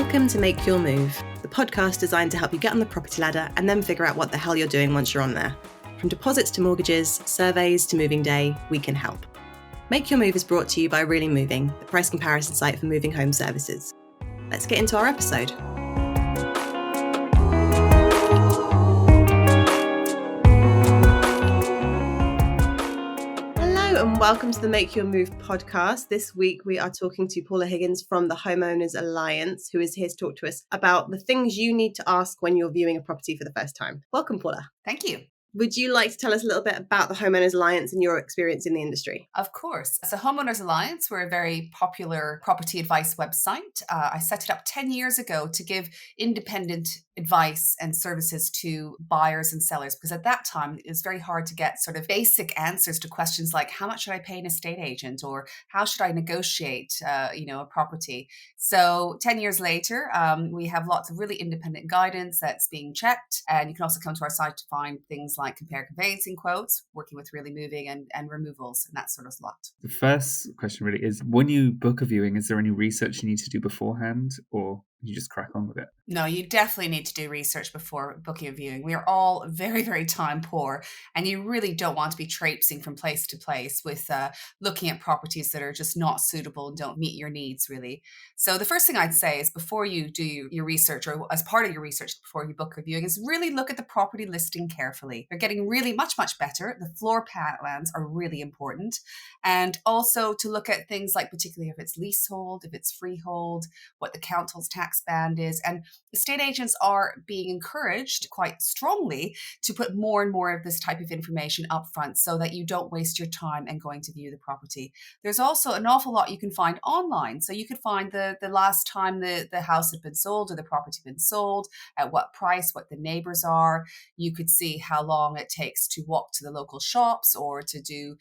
Welcome to Make Your Move, the podcast designed to help you get on the property ladder and then figure out what the hell you're doing once you're on there. From deposits to mortgages, surveys to moving day, we can help. Make Your Move is brought to you by Really Moving, the price comparison site for moving home services. Let's get into our episode. And welcome to the Make Your Move podcast. This week we are talking to Paula Higgins from the HomeOwners Alliance, who is here to talk to us about the things you need to ask when you're viewing a property for the first time. Welcome, Paula. Thank you. Would you like to tell us a little bit about the HomeOwners Alliance and your experience in the industry? Of course. So HomeOwners Alliance, we're a very popular property advice website. I set it up 10 years ago to give independent advice and services to buyers and sellers, because at that time it was very hard to get sort of basic answers to questions like how much should I pay an estate agent or how should I negotiate a property. So 10 years later, we have lots of really independent guidance that's being checked, and you can also come to our site to find things like compare conveyancing quotes, working with Really Moving and removals and that sort of lot. The first question really is, when you book a viewing, is there any research you need to do beforehand, or you just crack on with it? No, you definitely need to do research before booking a viewing. We are all very, very time poor, and you really don't want to be traipsing from place to place with looking at properties that are just not suitable and don't meet your needs, really. So the first thing I'd say is before you do your research, or as part of your research before you book a viewing, is really look at the property listing carefully. They're getting really much, much better. The floor plans are really important. And also to look at things like particularly if it's leasehold, if it's freehold, what the council's tax band is. And estate agents are being encouraged quite strongly to put more and more of this type of information up front so that you don't waste your time and going to view the property. There's also an awful lot you can find online. So you could find the last time the house had been sold or the property had been sold, at what price, what the neighbors are. You could see how long it takes to walk to the local shops or to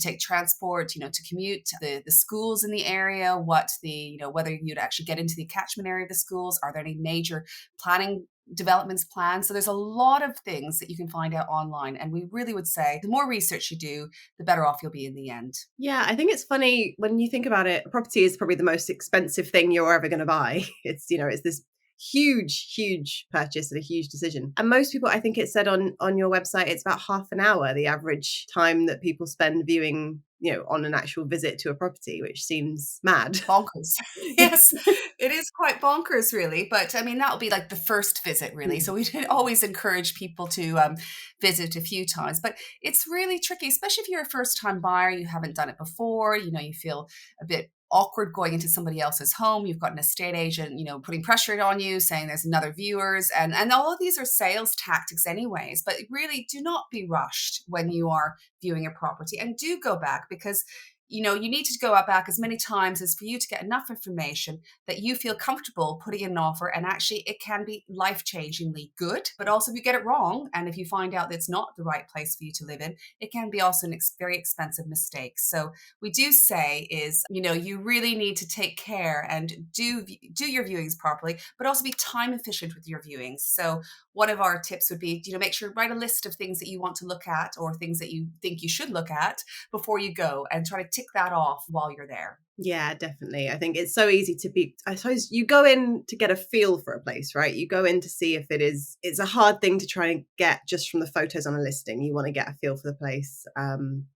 take transport, to commute, the schools in the area, whether you'd actually get into the catchment area of the schools, are there any major planning developments planned? So there's a lot of things that you can find out online. And we really would say the more research you do, the better off you'll be in the end. Yeah, I think it's funny when you think about it. Property is probably the most expensive thing you're ever going to buy. It's this huge purchase and a huge decision. And most people, I think it said on your website, it's about half an hour, the average time that people spend viewing, on an actual visit to a property, which seems mad. Bonkers. Yes, it is quite bonkers, really. But I mean, that'll be like the first visit, really. So we did always encourage people to visit a few times. But it's really tricky, especially if you're a first-time buyer, you haven't done it before, you feel a bit awkward going into somebody else's home. You've got an estate agent, putting pressure on you, saying there's another viewers. And all of these are sales tactics anyways, but really do not be rushed when you are viewing a property, and do go back, because you need to go out back as many times as for you to get enough information that you feel comfortable putting in an offer. And actually it can be life-changingly good, but also if you get it wrong and if you find out that it's not the right place for you to live in, it can be also an very expensive mistake. So we do say is, you really need to take care and do your viewings properly, but also be time efficient with your viewings. So one of our tips would be, make sure write a list of things that you want to look at or things that you think you should look at before you go, and try to tick that off while you're there. Yeah, definitely. I think it's so easy to I suppose you go in to get a feel for a place, right? You go in to see if it's a hard thing to try and get just from the photos on a listing. You want to get a feel for the place. And,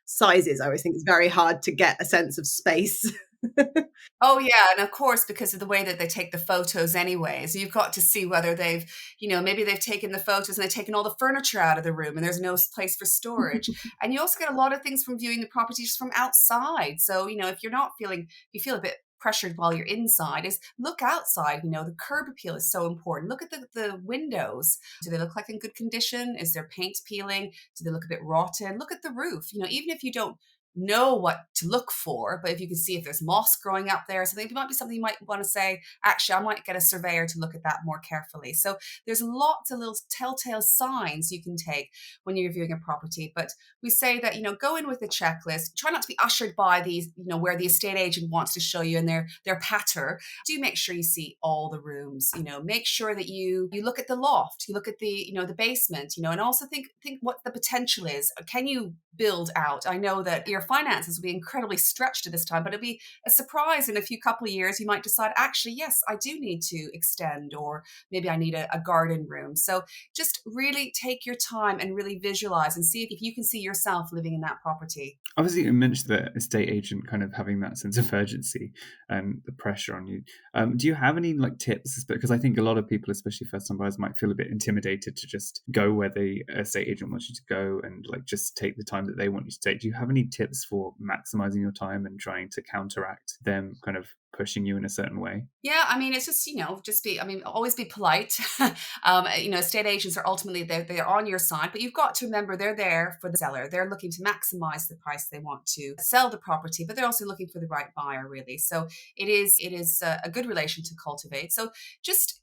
sizes, I always think it's very hard to get a sense of space. Oh, yeah. And of course, because of the way that they take the photos anyways, you've got to see whether they've, maybe they've taken the photos and they've taken all the furniture out of the room and there's no place for storage. And you also get a lot of things from viewing the property just from outside. So, if you're not you feel a bit pressured while you're inside, is look outside. The curb appeal is so important. Look at the windows. Do they look like in good condition? Is there paint peeling? Do they look a bit rotten? Look at the roof. Even if you don't know what to look for, but if you can see if there's moss growing up there, so it might be something you might want to say, actually, I might get a surveyor to look at that more carefully. So there's lots of little telltale signs you can take when you're viewing a property. But we say that, go in with a checklist. Try not to be ushered by these, where the estate agent wants to show you and their patter. Do make sure you see all the rooms, make sure that you look at the loft, you look at the, the basement, and also think what the potential is. Can you build out? I know that you're finances will be incredibly stretched at this time, but it'll be a surprise in a few couple of years. You might decide, actually, yes, I do need to extend, or maybe I need a garden room. So just really take your time and really visualize and see if you can see yourself living in that property. Obviously, you mentioned the estate agent kind of having that sense of urgency and the pressure on you. Do you have any like tips? Because I think a lot of people, especially first-time buyers, might feel a bit intimidated to just go where the estate agent wants you to go and like just take the time that they want you to take. Do you have any tips for maximizing your time and trying to counteract them kind of pushing you in a certain way? Yeah, I mean, it's just, always be polite. Estate agents are ultimately, they're on your side, but you've got to remember they're there for the seller. They're looking to maximize the price they want to sell the property, but they're also looking for the right buyer, really. So it is a good relation to cultivate. So just,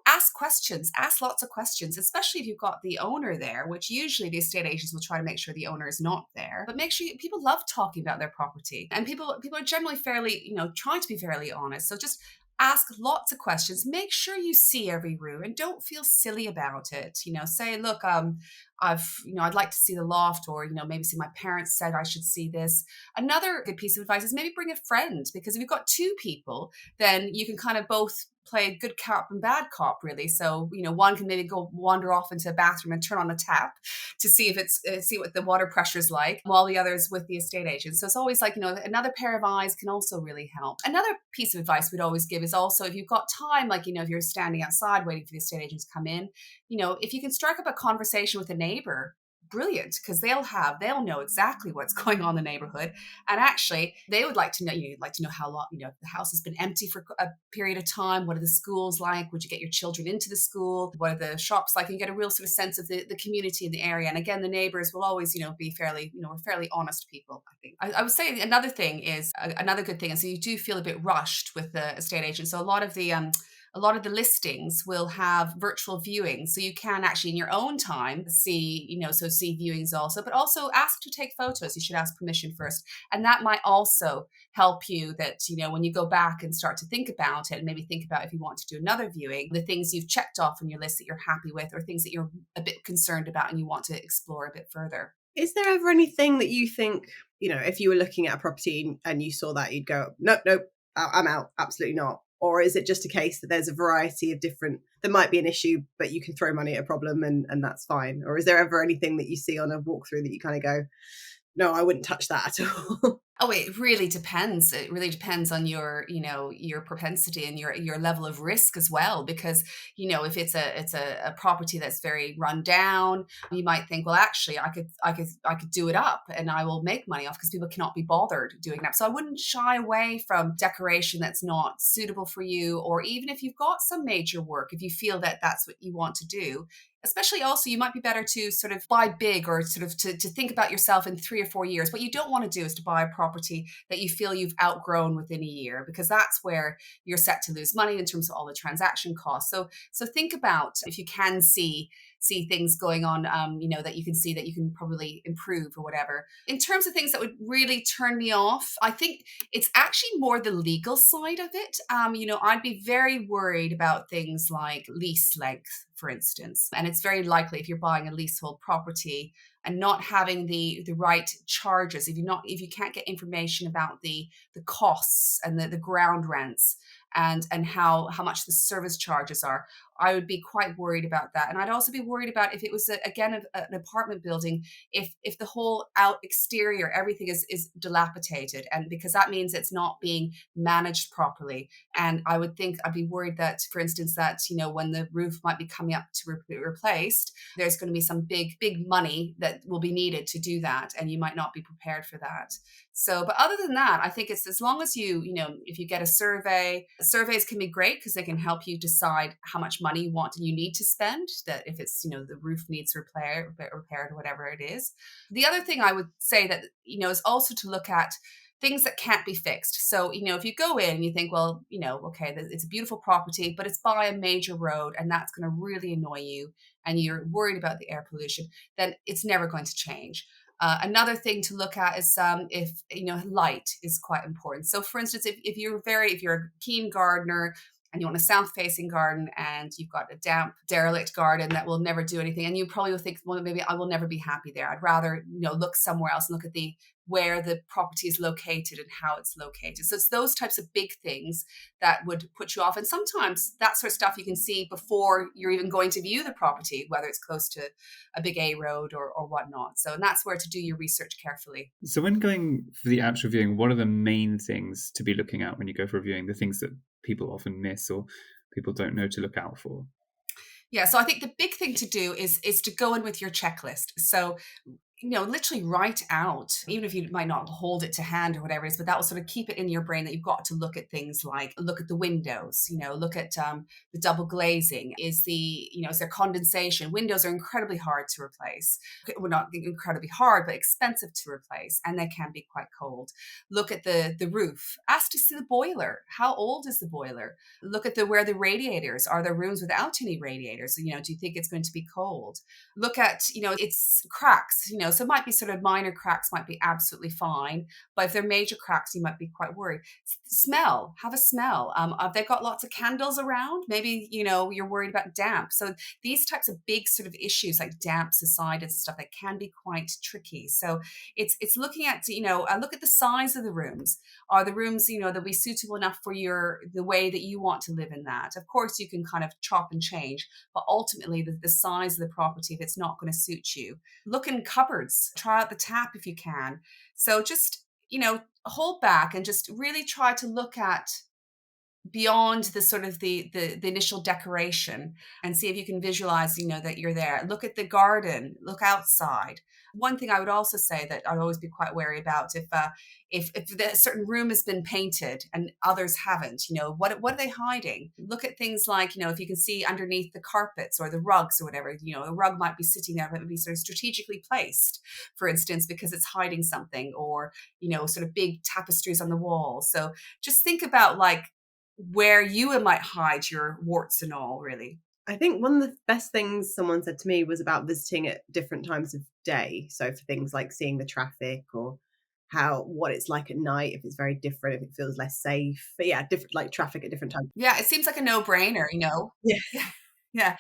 ask lots of questions, especially if you've got the owner there, which usually the estate agents will try to make sure the owner is not there. But make sure people love talking about their property, and people are generally fairly, trying to be fairly honest. So just ask lots of questions. Make sure you see every room and don't feel silly about it. Say, look, I'd like to see the loft, or, maybe see my parents said I should see this. Another good piece of advice is maybe bring a friend, because if you've got two people, then you can kind of both play good cop and bad cop, really. So, one can maybe go wander off into a bathroom and turn on the tap to see if see what the water pressure is like, while the other's with the estate agent. So it's always like, another pair of eyes can also really help. Another piece of advice we'd always give is also, if you've got time, like, if you're standing outside waiting for the estate agent to come in, if you can strike up a conversation with a neighbor, brilliant, because they'll know exactly what's going on in the neighborhood. And actually, they would like to know, you'd like to know how long, the house has been empty for a period of time. What are the schools like? Would you get your children into the school? What are the shops like? And you get a real sort of sense of the community in the area. And again, the neighbors will always, be fairly, we're fairly honest people, I think. I would say another good thing is, so you do feel a bit rushed with the estate agent. So a lot of the listings will have virtual viewings. So you can actually in your own time see, see viewings also, but also ask to take photos. You should ask permission first. And that might also help you that, when you go back and start to think about it, and maybe think about if you want to do another viewing, the things you've checked off on your list that you're happy with, or things that you're a bit concerned about and you want to explore a bit further. Is there ever anything that you think, if you were looking at a property and you saw that, you'd go, nope, I'm out, absolutely not? Or is it just a case that there's a variety of there might be an issue, but you can throw money at a problem and that's fine? Or is there ever anything that you see on a walkthrough that you kind of go, no, I wouldn't touch that at all? Oh, it really depends. It really depends on your propensity and your level of risk as well. Because, if it's a property that's very run down, you might think, well, actually, I could do it up and I will make money off, because people cannot be bothered doing it up. So I wouldn't shy away from decoration that's not suitable for you, or even if you've got some major work, if you feel that that's what you want to do. Especially also, you might be better to sort of buy big, or sort of to think about yourself in 3 or 4 years. What you don't want to do is to buy a property that you feel you've outgrown within a year, because that's where you're set to lose money in terms of all the transaction costs. So think about if you can see things going on, that you can see that you can probably improve or whatever. In terms of things that would really turn me off, I think it's actually more the legal side of it. I'd be very worried about things like lease length, for instance. And it's very likely, if you're buying a leasehold property and not having the right charges, if you can't get information about the costs and the ground rents, and how much the service charges are, I would be quite worried about that. And I'd also be worried about if it was an apartment building, if the whole out exterior, everything is dilapidated, and because that means it's not being managed properly. And I'd be worried that, for instance, that when the roof might be coming up to be replaced, there's going to be some big money that will be needed to do that, and you might not be prepared for that. So, but other than that, I think it's as long as if you get a survey, surveys can be great because they can help you decide how much money you want and you need to spend, that if it's, the roof needs repaired or whatever it is. The other thing I would say that, is also to look at things that can't be fixed. So, if you go in and you think, well, okay, it's a beautiful property, but it's by a major road and that's going to really annoy you and you're worried about the air pollution, then it's never going to change. Another thing to look at is if light is quite important. So, for instance, if you're a keen gardener and you want a south-facing garden, and you've got a damp, derelict garden that will never do anything, and you probably will think, well, maybe I will never be happy there. I'd rather, look somewhere else and look at the where the property is located and how it's located. So it's those types of big things that would put you off. And sometimes that sort of stuff you can see before you're even going to view the property, whether it's close to a big A road or whatnot. So, and that's where to do your research carefully. So when going for the actual viewing, what are the main things to be looking at when you go for a viewing, the things that people often miss or people don't know to look out for? Yeah, so I think the big thing to do is to go in with your checklist. So literally write out, even if you might not hold it to hand or whatever it is, but that will sort of keep it in your brain that you've got to look at things like look at the windows, look at the double glazing. Is there condensation? Windows are incredibly hard to replace. Well, not incredibly hard, but expensive to replace, and they can be quite cold. Look at the roof. Ask to see the boiler. How old is the boiler? Look at where the radiators are. There rooms without any radiators? Do you think it's going to be cold? Look at its cracks. So it might be sort of minor cracks, might be absolutely fine, but if they're major cracks, you might be quite worried. Smell, have a smell. Have they got lots of candles around? Maybe you're worried about damp. So these types of big sort of issues like damp, subsidence, and stuff that can be quite tricky. So it's looking at look at the size of the rooms. Are the rooms they'll be suitable enough for the way that you want to live in that? Of course, you can kind of chop and change, but ultimately the size of the property, if it's not going to suit you, look in cupboards, try out the tap if you can. So just, hold back and just really try to look at beyond the sort of the initial decoration and see if you can visualize that you're there. Look at the garden, look outside. One thing I would also say that I'd always be quite wary about, if a certain room has been painted and others haven't, what are they hiding? Look at things like if you can see underneath the carpets or the rugs or whatever. A rug might be sitting there but it would be sort of strategically placed, for instance, because it's hiding something, or sort of big tapestries on the wall. So just think about where you might hide your warts and all, really. I think one of the best things someone said to me was about visiting at different times of day. So for things like seeing the traffic or what it's like at night, if it's very different, if it feels less safe. But yeah, different, like traffic at different times. Yeah, it seems like a no-brainer, Yeah. Yeah.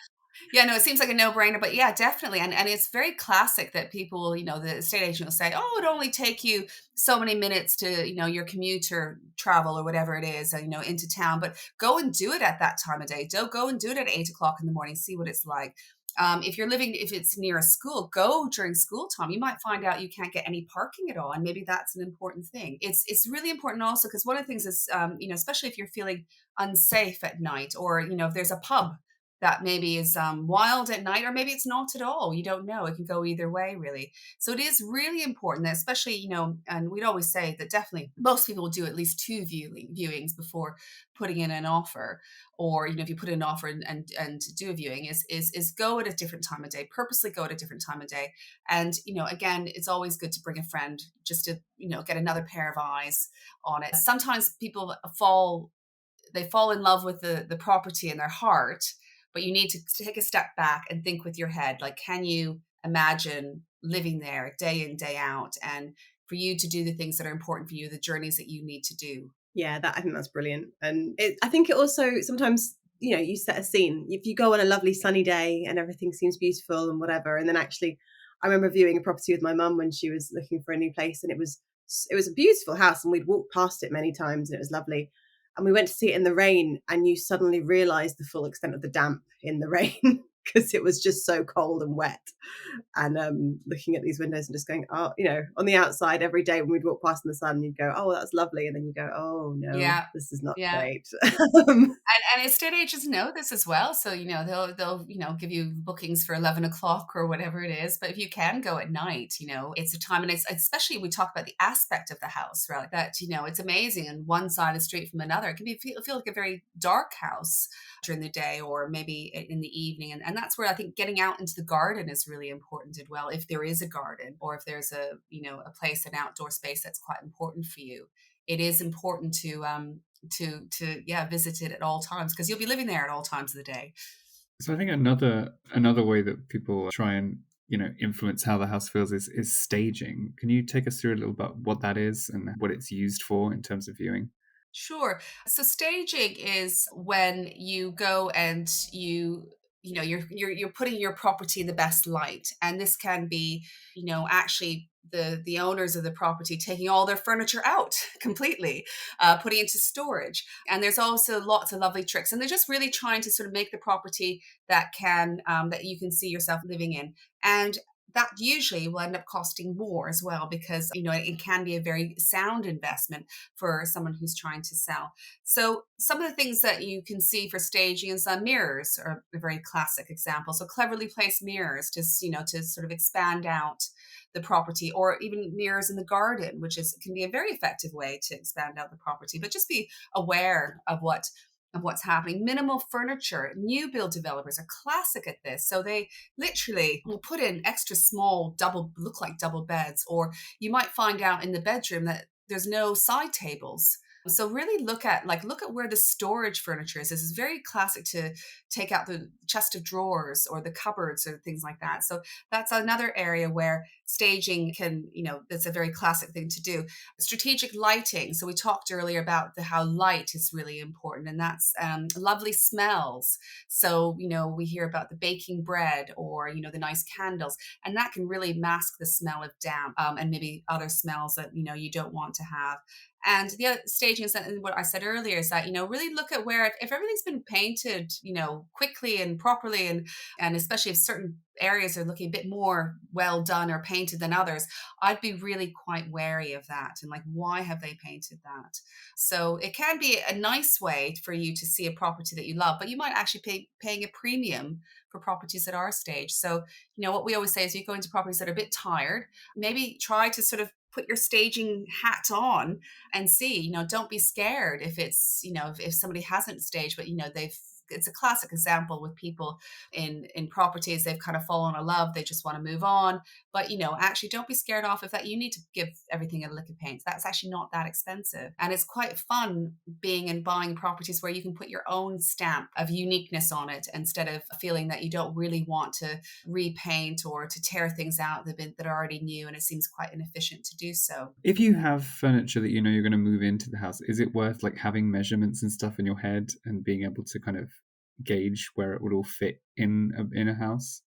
Yeah, no, it seems like a no-brainer, but yeah, definitely. And it's very classic that people, the estate agent will say, oh, it only take you so many minutes to, your commute or travel or whatever it is, into town, but go and do it at that time of day. Don't go and do it at 8 o'clock in the morning, see what it's like. If it's near a school, go during school time. You might find out you can't get any parking at all, and maybe that's an important thing. It's really important also because one of the things is, especially if you're feeling unsafe at night, or if there's a pub that maybe is wild at night, or maybe it's not at all. You don't know. It can go either way, really. So it is really important that, especially, and we'd always say that definitely most people will do at least two viewings before putting in an offer. Or, if you put in an offer and do a viewing, is go at a different time of day, purposely go at a different time of day. And, again, it's always good to bring a friend just to, get another pair of eyes on it. Sometimes people fall in love with the property in their heart, but you need to take a step back and think with your head, like, can you imagine living there day in, day out, and for you to do the things that are important for you, the journeys that you need to do? Yeah, I think that's brilliant. And I think it also sometimes, you set a scene. If you go on a lovely sunny day and everything seems beautiful and whatever, and then actually, I remember viewing a property with my mum when she was looking for a new place, and it was a beautiful house, and we'd walked past it many times, and it was lovely. And we went to see it in the rain, and you suddenly realize the full extent of the damp in the rain because it was just so cold and wet. And looking at these windows and just going, oh, on the outside every day when we'd walk past in the sun, you'd go, oh, that's lovely. And then you go, oh, no, Yeah. this is not Yeah. great. And estate agents know this as well. So, they'll give you bookings for 11 o'clock or whatever it is. But if you can go at night, it's a time, and it's, especially we talk about the aspect of the house, right? That, it's amazing. And one side of the street from another, it can feel like a very dark house during the day or maybe in the evening. And that's where I think getting out into the garden is really important as well. If there is a garden, or if there's a place, an outdoor space that's quite important for you, it is important to visit it at all times, because you'll be living there at all times of the day. So I think another way that people try and influence how the house feels is staging. Can you take us through a little about what that is and what it's used for in terms of viewing? Sure. So staging is when you go and you're putting your property in the best light, and this can be actually the owners of the property taking all their furniture out completely, putting it into storage. And there's also lots of lovely tricks, and they're just really trying to sort of make the property that you can see yourself living in. And that usually will end up costing more as well, because it can be a very sound investment for someone who's trying to sell. So some of the things that you can see for staging is mirrors are a very classic example. So cleverly placed mirrors to sort of expand out the property, or even mirrors in the garden, which is can be a very effective way to expand out the property. But just be aware of what's happening. Minimal furniture. New build developers are classic at this. So they literally will put in extra small look like double beds, or you might find out in the bedroom that there's no side tables. So really look at where the storage furniture is. This is very classic to take out the chest of drawers or the cupboards or things like that. So that's another area where staging that's a very classic thing to do. Strategic lighting. So we talked earlier about how light is really important, and that's lovely smells. So, we hear about the baking bread, or, the nice candles, and that can really mask the smell of damp, and maybe other smells that, you don't want to have. And the other staging is that, and what I said earlier is that, really look at where, if everything's been painted, quickly and properly, and especially if certain areas are looking a bit more well done or painted than others, I'd be really quite wary of that. And like, why have they painted that? So it can be a nice way for you to see a property that you love, but you might actually paying a premium for properties that are staged. So, what we always say is, you go into properties that are a bit tired, maybe try to sort of put your staging hat on and see, don't be scared if it's, if somebody hasn't staged, but, it's a classic example with people in properties. They've kind of fallen in love. They just want to move on. But, actually don't be scared off of that. You need to give everything a lick of paint. That's actually not that expensive. And it's quite fun being and buying properties where you can put your own stamp of uniqueness on it, instead of feeling that you don't really want to repaint or to tear things out that are already new. And it seems quite inefficient to do so. If you have furniture that you're going to move into the house, is it worth like having measurements and stuff in your head and being able to kind of gauge where it would all fit in a house?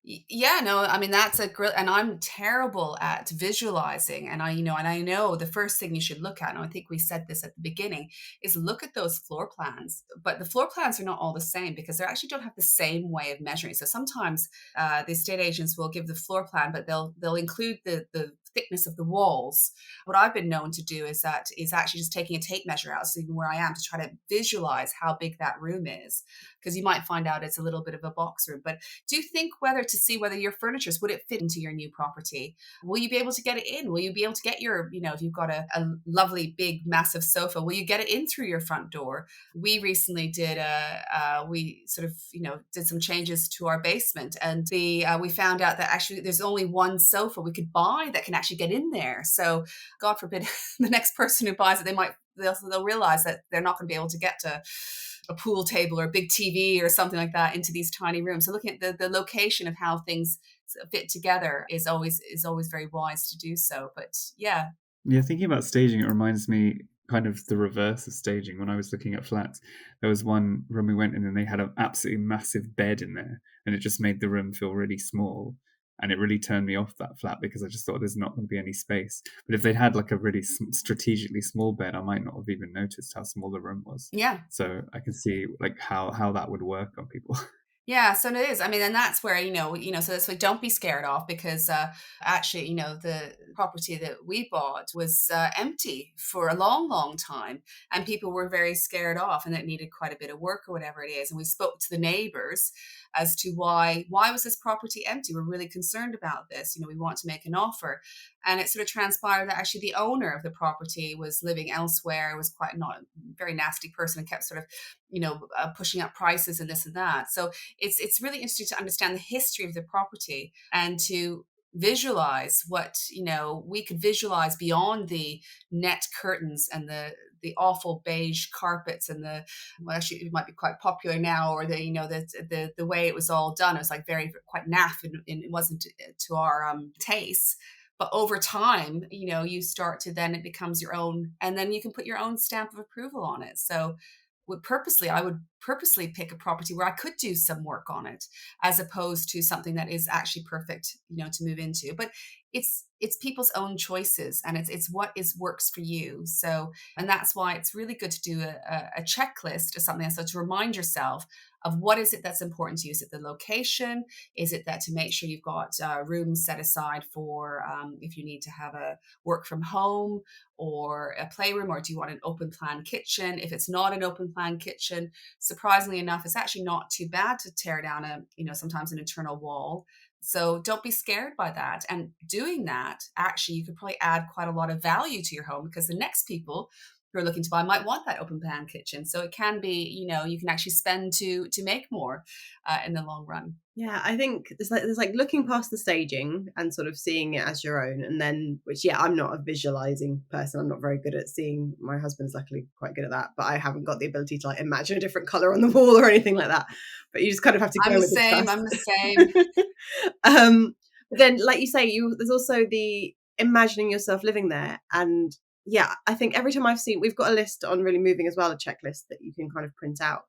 Yeah, no, I mean, that's a great, and I'm terrible at visualizing. And I know the first thing you should look at, and I think we said this at the beginning, is look at those floor plans. But the floor plans are not all the same, because they actually don't have the same way of measuring. So sometimes the estate agents will give the floor plan, but they'll include the thickness of the walls. What I've been known to do is actually just taking a tape measure out, so even where I am, to try to visualize how big that room is, because you might find out it's a little bit of a box room. But do think to see whether your furnitures, would it fit into your new property? Will you be able to get it in? Will you be able to get your, if you've got a lovely big massive sofa, will you get it in through your front door? We recently did did some changes to our basement, and we found out that actually there's only one sofa we could buy that can actually get in there. So God forbid the next person who buys it, they'll realize that they're not going to be able to get to a pool table or a big TV or something like that into these tiny rooms. So looking at the location of how things fit together is always very wise to do so. But yeah. Yeah, thinking about staging, it reminds me kind of the reverse of staging. When I was looking at flats, there was one room we went in and they had an absolutely massive bed in there, and it just made the room feel really small. And it really turned me off that flat, because I just thought there's not going to be any space. But if they'd had like a really strategically small bed, I might not have even noticed how small the room was. Yeah. So I can see like how that would work on people. Yeah, so it is. I mean, and that's where, so that's why don't be scared off, because actually, the property that we bought was empty for a long, long time, and people were very scared off, and it needed quite a bit of work or whatever it is. And we spoke to the neighbors as to why was this property empty? We're really concerned about this. We want to make an offer. And it sort of transpired that actually the owner of the property was living elsewhere, was quite not a very nasty person, and kept sort of, pushing up prices and this and that. So it's really interesting to understand the history of the property, and to visualize what, we could visualize beyond the net curtains and the awful beige carpets and actually it might be quite popular now, or the way it was all done. It was like very quite naff, and it wasn't to our taste. But over time, you start to, then it becomes your own, and then you can put your own stamp of approval on it. So I would purposely pick a property where I could do some work on it, as opposed to something that is actually perfect, to move into. But it's people's own choices, and it's what is works for you. So, and that's why it's really good to do a checklist or something, so to remind yourself of what is it that's important to you. Is it the location? Is it that to make sure you've got rooms set aside for if you need to have a work from home or a playroom, or do you want an open plan kitchen? If it's not an open plan kitchen, surprisingly enough, it's actually not too bad to tear down sometimes an internal wall. So don't be scared by that. And doing that, actually, you could probably add quite a lot of value to your home, because the next people who are looking to buy might want that open plan kitchen. So it can be, you can actually spend to make more in the long run. Yeah, I think there's like looking past the staging and sort of seeing it as your own, and then, which, yeah, I'm not a visualizing person. I'm not very good at seeing. My husband's luckily quite good at that, but I haven't got the ability to like imagine a different color on the wall or anything like that. But you just kind of have to I'm go the with it same. first. I'm the same. But then, like you say, there's also the imagining yourself living there, and yeah, I think every time we've got a list on Really Moving as well, a checklist that you can kind of print out,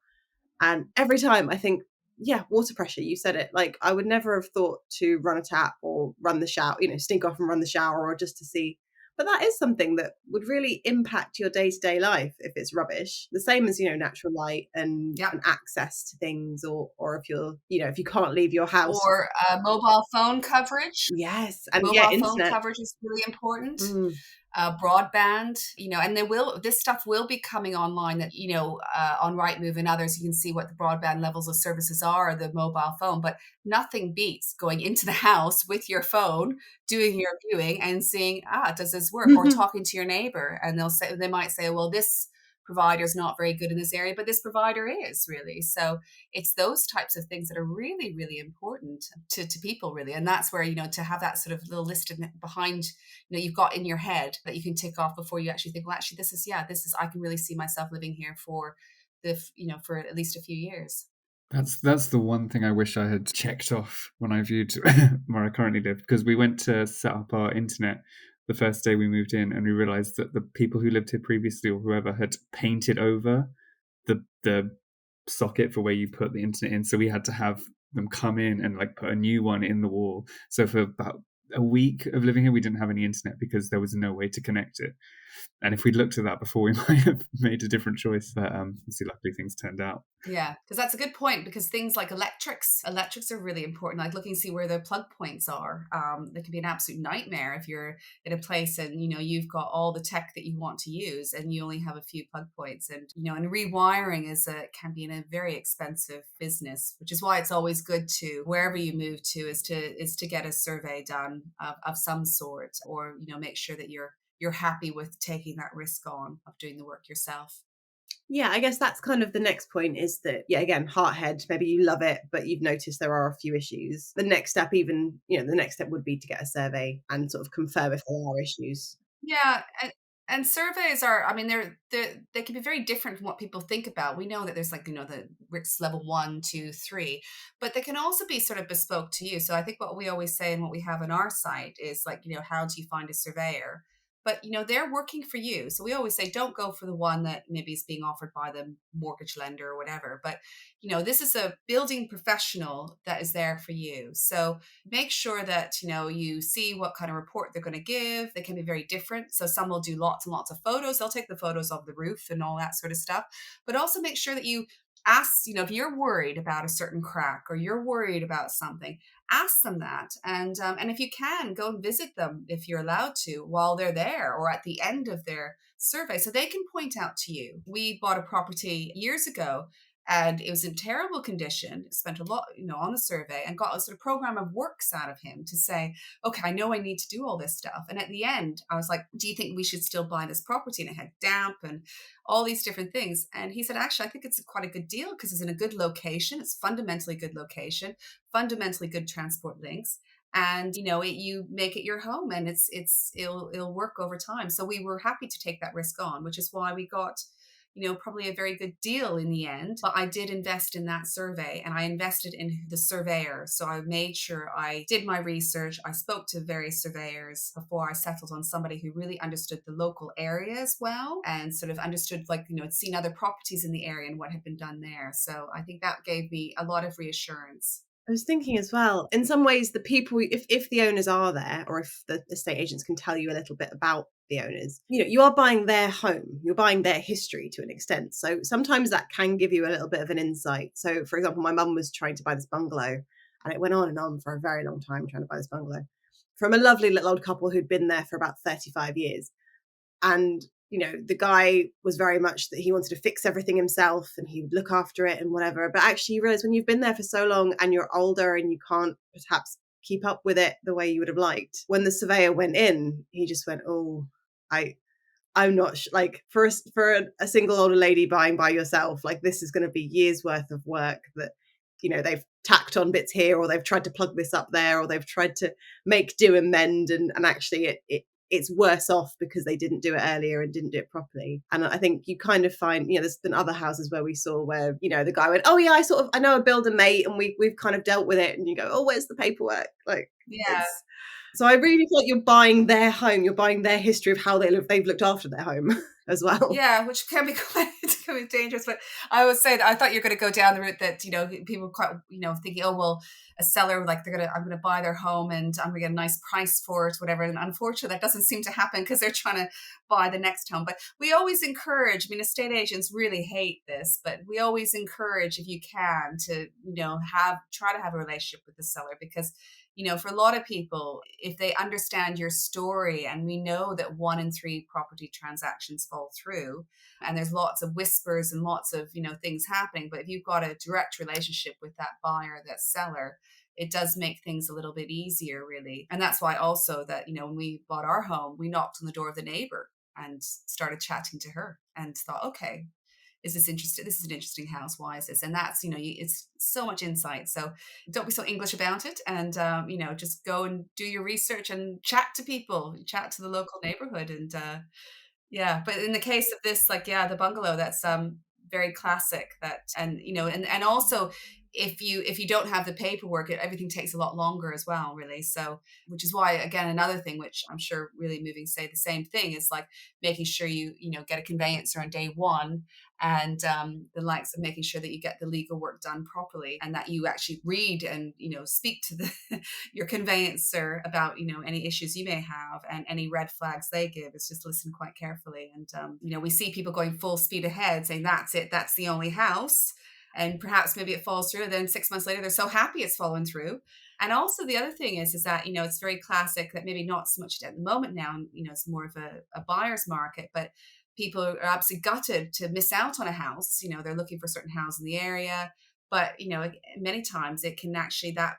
and every time I think, yeah, water pressure, you said it. Like, I would never have thought to run a tap or run the shower, stink off and run the shower, or just to see. But that is something that would really impact your day-to-day life if it's rubbish. The same as, natural light and, Yeah. and access to things, or if you're, if you can't leave your house. Or mobile phone coverage. Yes. And yeah, Mobile phone internet. coverage is really important. Mm. Broadband, and this stuff will be coming online, that, on Rightmove and others, you can see what the broadband levels of services are, or the mobile phone, but nothing beats going into the house with your phone, doing your viewing and seeing, does this work? Or talking to your neighbor, and they might say, well, this provider is not very good in this area, but this provider is really. So it's those types of things that are really, really important to people, really. And that's where, to have that sort of little list behind, you've got in your head that you can tick off before you actually think, well, actually, this is, I can really see myself living here for for at least a few years. That's the one thing I wish I had checked off when I viewed where I currently live, because we went to set up our internet the first day we moved in, and we realized that the people who lived here previously, or whoever, had painted over the socket for where you put the internet in. So we had to have them come in and like put a new one in the wall. So for about a week of living here, we didn't have any internet because there was no way to connect it. And if we'd looked at that before, we might have made a different choice. But obviously, luckily, things turned out. Yeah, because that's a good point, because things like electrics are really important. Like looking to see where the plug points are. They can be an absolute nightmare if you're in a place and, you've got all the tech that you want to use and you only have a few plug points. And, and rewiring can be a very expensive business, which is why it's always good to, wherever you move to, is to get a survey done of some sort, or, make sure that you're happy with taking that risk on of doing the work yourself. Yeah, I guess that's kind of the next point, is that, yeah, again, heart head, maybe you love it, but you've noticed there are a few issues. The next step would be to get a survey and sort of confirm if there are issues. Yeah, and surveys are, I mean, they can be very different from what people think about. We know that there's like, the RICS level 1, 2, 3, but they can also be sort of bespoke to you. So I think what we always say and what we have on our site is like, how do you find a surveyor? But, they're working for you. So we always say, don't go for the one that maybe is being offered by the mortgage lender or whatever. But, this is a building professional that is there for you. So make sure that, you see what kind of report they're going to give. They can be very different. So some will do lots and lots of photos. They'll take the photos of the roof and all that sort of stuff. But also make sure that you ask, if you're worried about a certain crack or you're worried about something, ask them that. And if you can, go and visit them if you're allowed to while they're there or at the end of their survey, so they can point out to you. We bought a property years ago and it was in terrible condition. Spent a lot, on the survey, and got a sort of program of works out of him to say, okay, I know I need to do all this stuff. And at the end, I was like, do you think we should still buy this property? And it had damp and all these different things. And he said, actually, I think it's quite a good deal because it's in a good location. It's fundamentally good location, fundamentally good transport links. And you make it your home, and it'll work over time. So we were happy to take that risk on, which is why we got probably a very good deal in the end. But I did invest in that survey, and I invested in the surveyor. So I made sure I did my research. I spoke to various surveyors before I settled on somebody who really understood the local area as well, and sort of understood, like, had seen other properties in the area and what had been done there. So I think that gave me a lot of reassurance. I was thinking as well, in some ways, the people, if the owners are there, or if the estate agents can tell you a little bit about the owners, you are buying their home, you're buying their history to an extent. So sometimes that can give you a little bit of an insight. So, for example, my mum was trying to buy this bungalow, and it went on and on for a very long time trying to buy this bungalow from a lovely little old couple who'd been there for about 35 years. And the guy was very much that he wanted to fix everything himself and he would look after it and whatever. But actually, you realize when you've been there for so long and you're older and you can't perhaps keep up with it the way you would have liked, when the surveyor went in, he just went, oh, I'm not like for a single older lady buying by yourself, like this is going to be years worth of work that they've tacked on bits here, or they've tried to plug this up there, or they've tried to make do and mend, and actually it's worse off because they didn't do it earlier and didn't do it properly. And I think you kind of find, there's been other houses where we saw where, the guy went, oh yeah, I know a builder mate and we've kind of dealt with it. And you go, oh, where's the paperwork? Like, Yeah. So I really feel like you're buying their home, you're buying their history of how they've looked after their home as well. Yeah, which can be quite dangerous. But I would say that I thought you're going to go down the route that, people quite, thinking, oh, well, a seller, like I'm going to buy their home and I'm going to get a nice price for it, whatever. And unfortunately, that doesn't seem to happen because they're trying to buy the next home. But we always encourage, estate agents really hate this, but we always encourage, if you can, to, try to have a relationship with the seller, because for a lot of people, if they understand your story, and we know that 1 in 3 property transactions fall through, and there's lots of whispers and lots of, things happening. But if you've got a direct relationship with that buyer, that seller, it does make things a little bit easier, really. And that's why also that, when we bought our home, we knocked on the door of the neighbor and started chatting to her and thought, okay, is this interesting? This is an interesting house. Why is this? And that's, it's so much insight. So don't be so English about it. And, just go and do your research and chat to people, chat to the local neighborhood. And, yeah, but in the case of this, like, yeah, the bungalow, that's very classic. That, and and also, if you don't have the paperwork, everything takes a lot longer as well, really. So, which is why, again, another thing, which I'm sure Really Moving say the same thing, is like making sure you get a conveyancer on day one, and the likes of making sure that you get the legal work done properly, and that you actually read and speak to your conveyancer about any issues you may have and any red flags they give. Is just listen quite carefully. And we see people going full speed ahead saying that's it, that's the only house, and perhaps maybe it falls through, then 6 months later they're so happy it's fallen through. And also the other thing is that it's very classic that maybe not so much at the moment now, it's more of a buyer's market, but people are absolutely gutted to miss out on a house. They're looking for a certain house in the area, but many times it can actually, that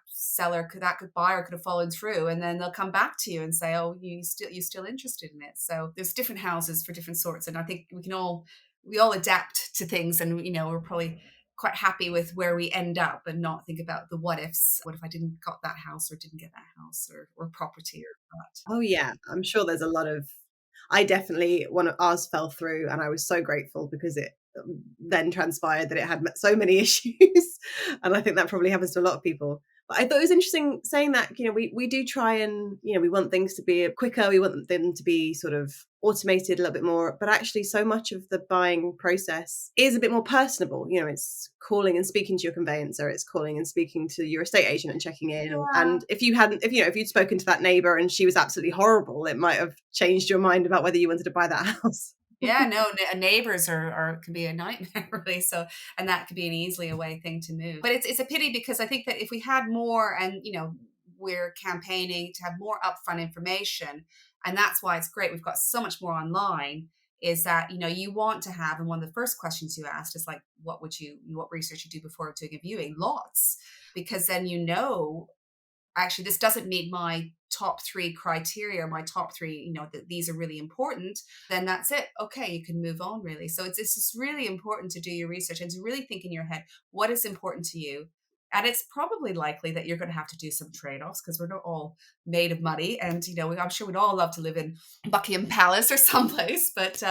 buyer could have fallen through, and then they'll come back to you and say, oh, you still interested in it. So there's different houses for different sorts, and I think we all adapt to things, and we're probably quite happy with where we end up and not think about the what ifs. What if I didn't got that house, or didn't get that house, or property, or that? Oh yeah, I'm sure there's a lot of, I definitely, one of ours fell through and I was so grateful because it then transpired that it had so many issues. And I think that probably happens to a lot of people. But I thought it was interesting saying that, we do try and, we want things to be quicker. We want them to be sort of automated a little bit more. But actually so much of the buying process is a bit more personable. It's calling and speaking to your conveyancer. It's calling and speaking to your estate agent and checking in. Yeah. And if you'd spoken to that neighbor and she was absolutely horrible, it might have changed your mind about whether you wanted to buy that house. Yeah, no, neighbors can be a nightmare, really. So, and that could be an easily a way thing to move. But it's a pity, because I think that if we had more, and we're campaigning to have more upfront information, and that's why it's great. We've got so much more online. Is that you want to have, and one of the first questions you asked is like, what research you do before doing a viewing? Lots, because then actually this doesn't meet my top 3 criteria, or my top 3, that these are really important, then that's it. Okay, you can move on, really. So it's just really important to do your research and to really think in your head, what is important to you? And it's probably likely that you're going to have to do some trade-offs, because we're not all made of money. And, I'm sure we'd all love to live in Buckingham Palace or someplace, but,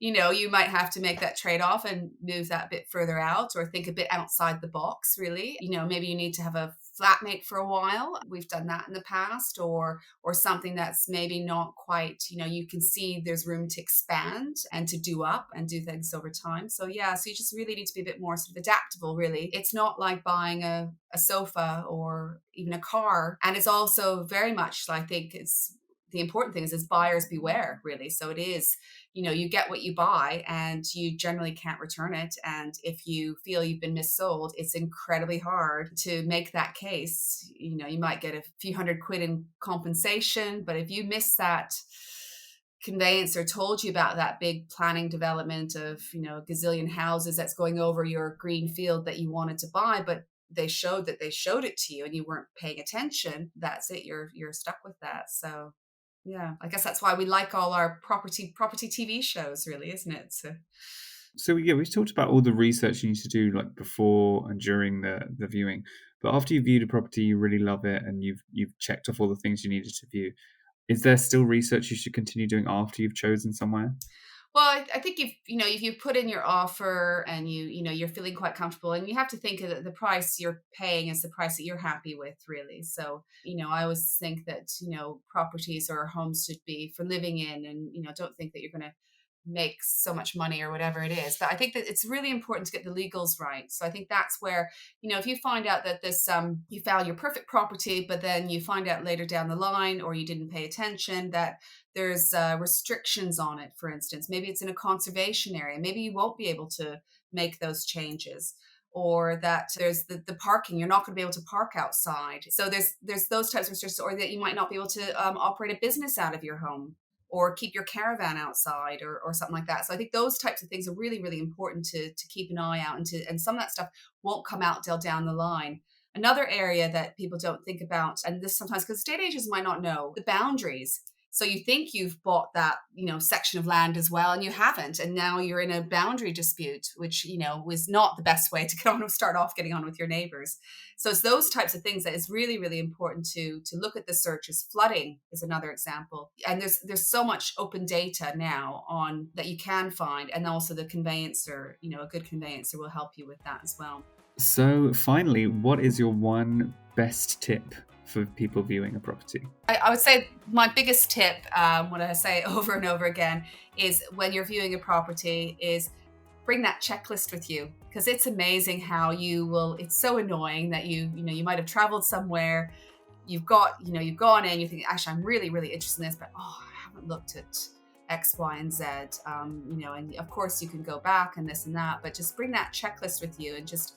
you might have to make that trade-off and move that bit further out, or think a bit outside the box, really. Maybe you need to have a flatmate for a while. We've done that in the past, or something that's maybe not quite, you can see there's room to expand and to do up and do things over time. So yeah, so you just really need to be a bit more sort of adaptable, really. It's not like buying a sofa or even a car. And it's also very much, I think it's the important thing is buyers beware, really. So it is, you get what you buy and you generally can't return it. And if you feel you've been missold, it's incredibly hard to make that case. You might get a few £100 in compensation, but if you miss that conveyancer told you about that big planning development of, a gazillion houses that's going over your green field that you wanted to buy, but they showed it to you and you weren't paying attention, that's it. You're stuck with that. So yeah, I guess that's why we like all our property TV shows, really, isn't it? So yeah, we've talked about all the research you need to do, like before and during the viewing. But after you've viewed a property, you really love it, and you've checked off all the things you needed to view. Is there still research you should continue doing after you've chosen somewhere? Well, I think if you put in your offer and you're feeling quite comfortable, and you have to think that the price you're paying is the price that you're happy with, really. So, I always think that, properties or homes should be for living in, and, don't think that you're going to make so much money or whatever it is. But I think that it's really important to get the legals right. So I think that's where, if you find out that you found your perfect property, but then you find out later down the line, or you didn't pay attention, that there's restrictions on it, for instance, maybe it's in a conservation area, maybe you won't be able to make those changes, or that there's the parking, you're not going to be able to park outside. So there's those types of restrictions, or that you might not be able to operate a business out of your home, or keep your caravan outside, or something like that. So I think those types of things are really, really important to keep an eye out, and some of that stuff won't come out till down the line. Another area that people don't think about, and this sometimes because estate agents might not know, the boundaries. So you think you've bought that, section of land as well, and you haven't. And now you're in a boundary dispute, which, was not the best way to start off getting on with your neighbors. So it's those types of things that is really, really important to look at the searches. Flooding is another example. And there's so much open data now on that you can find. And also the conveyancer, a good conveyancer will help you with that as well. So finally, what is your one best tip for people viewing a property? I would say my biggest tip, what I say over and over again, is when you're viewing a property is bring that checklist with you, because it's amazing how it's so annoying that you might have traveled somewhere, you've gone in, you think, actually, I'm really, really interested in this, but I haven't looked at X, Y, and Z, and of course you can go back and this and that, but just bring that checklist with you and just,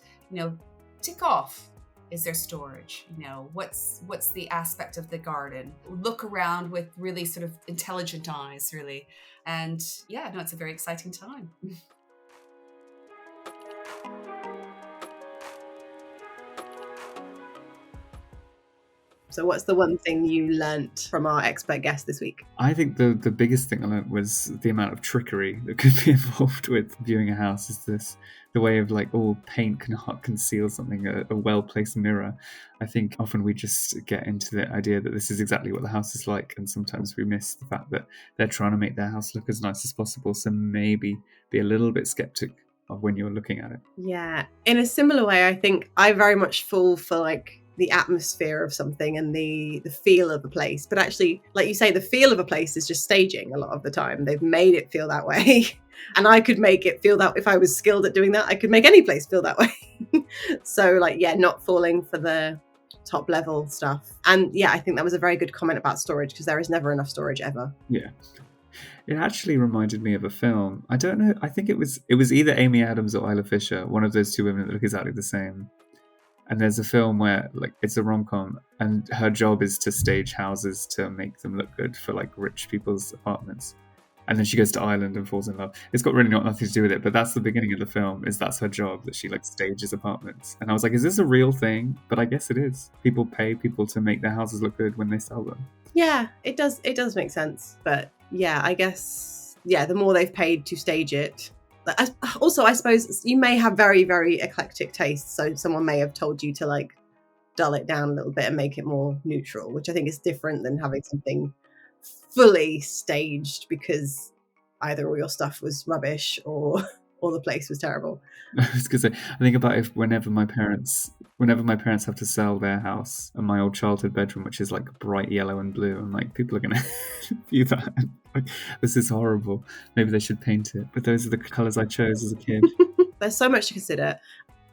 tick off. Is there storage? What's the aspect of the garden? Look around with really sort of intelligent eyes, really. And yeah, no, it's a very exciting time. So what's the one thing you learnt from our expert guest this week? I think the biggest thing I learned was the amount of trickery that could be involved with viewing a house. Is the way of paint cannot conceal something, a well-placed mirror. I think often we just get into the idea that this is exactly what the house is like, and sometimes we miss the fact that they're trying to make their house look as nice as possible. So maybe be a little bit skeptic of when you're looking at it. Yeah. In a similar way, I think I very much fall for the atmosphere of something and the feel of a place. But actually, like you say, the feel of a place is just staging a lot of the time. They've made it feel that way. And I could make it feel that, if I was skilled at doing that, I could make any place feel that way. So not falling for the top level stuff. And yeah, I think that was a very good comment about storage, because there is never enough storage ever. Yeah. It actually reminded me of a film. I don't know. I think it was either Amy Adams or Isla Fisher, one of those two women that look exactly the same. And there's a film where it's a rom-com, and her job is to stage houses to make them look good for rich people's apartments. And then she goes to Ireland and falls in love. It's got really nothing to do with it, but that's the beginning of the film. That's her job, that she stages apartments. And I was like, is this a real thing? But I guess it is. People pay people to make their houses look good when they sell them. Yeah, it does make sense. But yeah, I guess the more they've paid to stage it. Also, I suppose you may have very, very eclectic tastes. So someone may have told you to dull it down a little bit and make it more neutral, which I think is different than having something fully staged, because either all your stuff was rubbish or the place was terrible. I was gonna say, I think about if whenever my parents have to sell their house and my old childhood bedroom, which is like bright yellow and blue, I'm like, people are gonna view that. Like, this is horrible. Maybe they should paint it. But those are the colours I chose as a kid. There's so much to consider.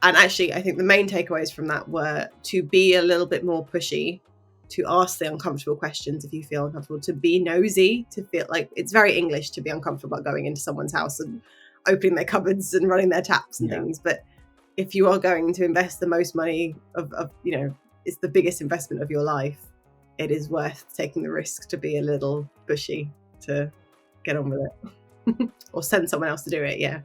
And actually, I think the main takeaways from that were to be a little bit more pushy, to ask the uncomfortable questions if you feel uncomfortable, to be nosy, to feel like it's very English to be uncomfortable about going into someone's house and opening their cupboards and running their taps and things. But if you are going to invest the most money of it's the biggest investment of your life, it is worth taking the risk to be a little pushy, to get on with it. Or send someone else to do it. Yeah.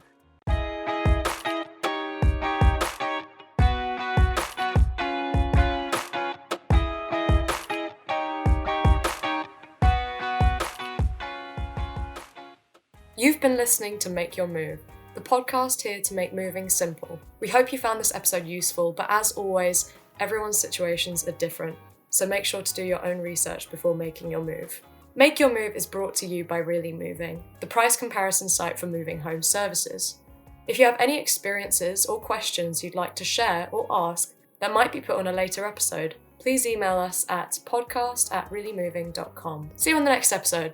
You've been listening to Make Your Move, the podcast here to make moving simple. We hope you found this episode useful, but as always, everyone's situations are different, so make sure to do your own research before making your move. Make Your Move is brought to you by Really Moving, the price comparison site for moving home services. If you have any experiences or questions you'd like to share or ask that might be put on a later episode, please email us at podcast@reallymoving.com. See you on the next episode.